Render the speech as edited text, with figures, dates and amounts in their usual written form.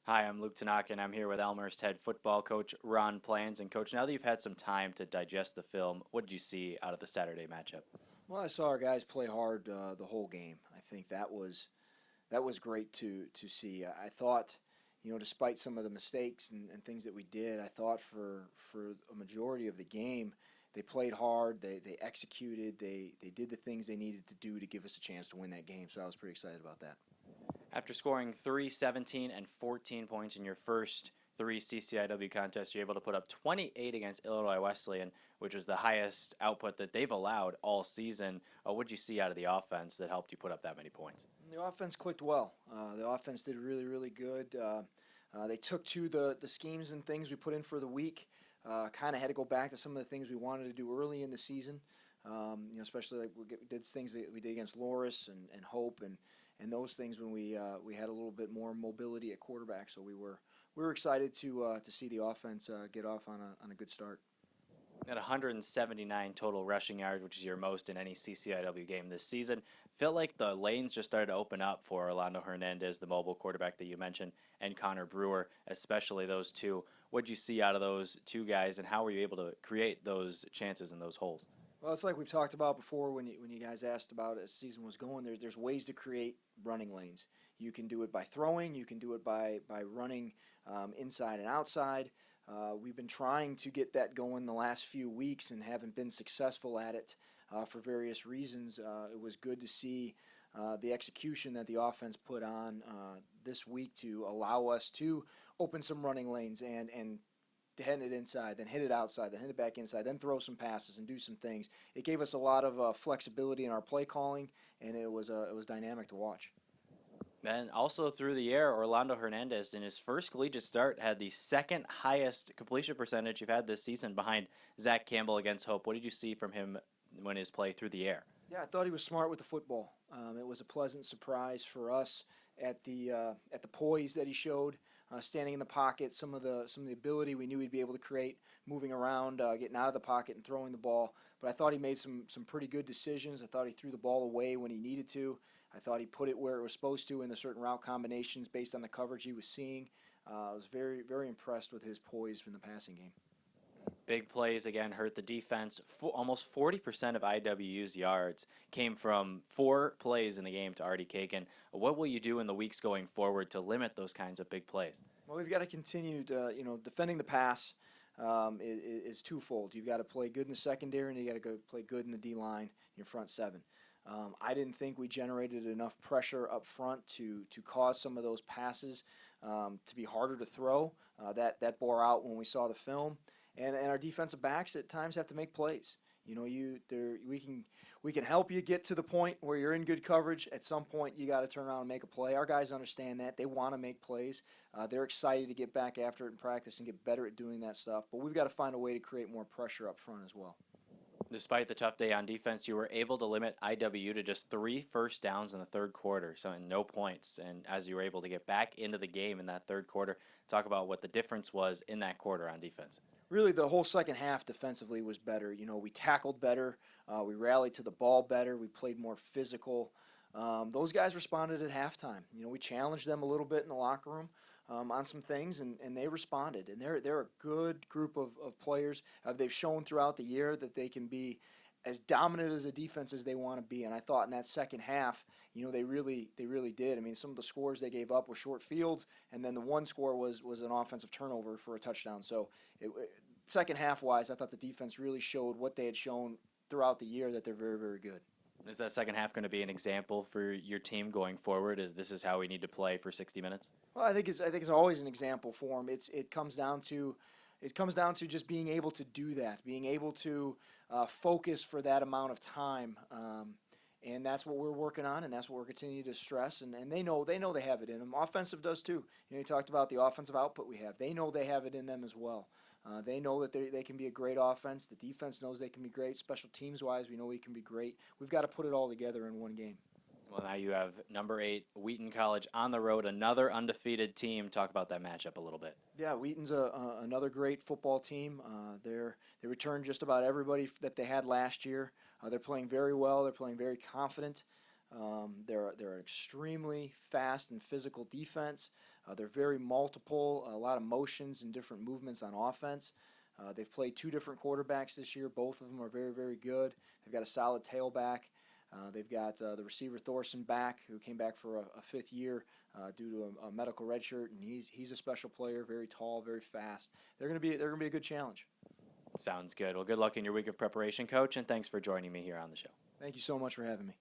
Hi, I'm Luke Tanaka, and I'm here with Elmhurst head football coach Ron Planz. And coach, now that you've had some time to digest the film, what did you see out of the Saturday matchup? Well, I saw our guys play hard the whole game. I think that was great to see. I thought, despite some of the mistakes and things that we did, I thought for a majority of the game, they played hard. They executed. They did the things they needed to do to give us a chance to win that game. So I was pretty excited about that. After scoring 3, 17, and 14 points in your first three CCIW contests, you're able to put up 28 against Illinois Wesleyan, which was the highest output that they've allowed all season. What did you see out of the offense that helped you put up that many points? The offense clicked well. The offense did really, really good. They took to the schemes and things we put in for the week. Kind of had to go back to some of the things we wanted to do early in the season. Especially like we did things that we did against Loris and Hope and those things when we had a little bit more mobility at quarterback. So we were excited to see the offense get off on a good start. At 179 total rushing yards, which is your most in any CCIW game this season. Felt like the lanes just started to open up for Orlando Hernandez, the mobile quarterback that you mentioned, and Connor Brewer, especially those two. What did you see out of those two guys, and how were you able to create those chances and those holes? Well, it's like we've talked about before when you guys asked about it as the season was going. There's ways to create running lanes. You can do it by throwing. You can do it by running inside and outside. We've been trying to get that going the last few weeks and haven't been successful at it for various reasons. It was good to see the execution that the offense put on this week to allow us to open some running lanes and head it inside, then hit it outside, then hit it back inside, then throw some passes and do some things. It gave us a lot of flexibility in our play calling, and it was dynamic to watch. And also through the air, Orlando Hernandez, in his first collegiate start, had the second highest completion percentage you've had this season behind Zach Campbell against Hope. What did you see from him when his play through the air? Yeah, I thought he was smart with the football. It was a pleasant surprise for us at the poise that he showed, standing in the pocket, some of the ability we knew he'd be able to create, moving around, getting out of the pocket and throwing the ball. But I thought he made some pretty good decisions. I thought he threw the ball away when he needed to. I thought he put it where it was supposed to in the certain route combinations based on the coverage he was seeing. I was very, very impressed with his poise in the passing game. Big plays again hurt the defense. Almost 40% of IWU's yards came from 4 plays in the game to Artie Kagan. What will you do in the weeks going forward to limit those kinds of big plays? Well, we've got to continue to, defending the pass is twofold. You've got to play good in the secondary, and you got to go play good in the D line, in your front seven. I didn't think we generated enough pressure up front to cause some of those passes to be harder to throw. That bore out when we saw the film. And our defensive backs at times have to make plays. We can help you get to the point where you're in good coverage. At some point, you got to turn around and make a play. Our guys understand that. They want to make plays. They're excited to get back after it in practice and get better at doing that stuff. But we've got to find a way to create more pressure up front as well. Despite the tough day on defense, you were able to limit IWU to just 3 first downs in the third quarter, so no points. And as you were able to get back into the game in that third quarter, talk about what the difference was in that quarter on defense. Really, the whole second half defensively was better. We tackled better. We rallied to the ball better. We played more physical. Those guys responded at halftime. We challenged them a little bit in the locker room on some things, and they responded. And they're a good group of players. They've shown throughout the year that they can be as dominant as a defense as they want to be. And I thought in that second half, they really did. I mean, some of the scores they gave up were short fields, and then the one score was an offensive turnover for a touchdown. So second half-wise, I thought the defense really showed what they had shown throughout the year, that they're very, very good. Is that second half going to be an example for your team going forward? This is how we need to play for 60 minutes? Well, I think it's always an example for them. It comes down to just being able to do that, being able to focus for that amount of time, and that's what we're working on, and that's what we're continuing to stress. And they know they have it in them. Offensive does too. You talked about the offensive output we have. They know they have it in them as well. They know that they can be a great offense. The defense knows they can be great. Special teams-wise, we know we can be great. We've got to put it all together in one game. Well, now you have number 8, Wheaton College, on the road, another undefeated team. Talk about that matchup a little bit. Yeah, Wheaton's another great football team. They returned just about everybody that they had last year. They're playing very well. They're playing very confident. They're an extremely fast and physical defense. They're very multiple, a lot of motions and different movements on offense. They've played 2 different quarterbacks this year. Both of them are very, very good. They've got a solid tailback. They've got the receiver Thorson back, who came back for a 5th year due to a medical redshirt, and he's a special player, very tall, very fast. They're gonna be a good challenge. Sounds good. Well, good luck in your week of preparation, Coach, and thanks for joining me here on the show. Thank you so much for having me.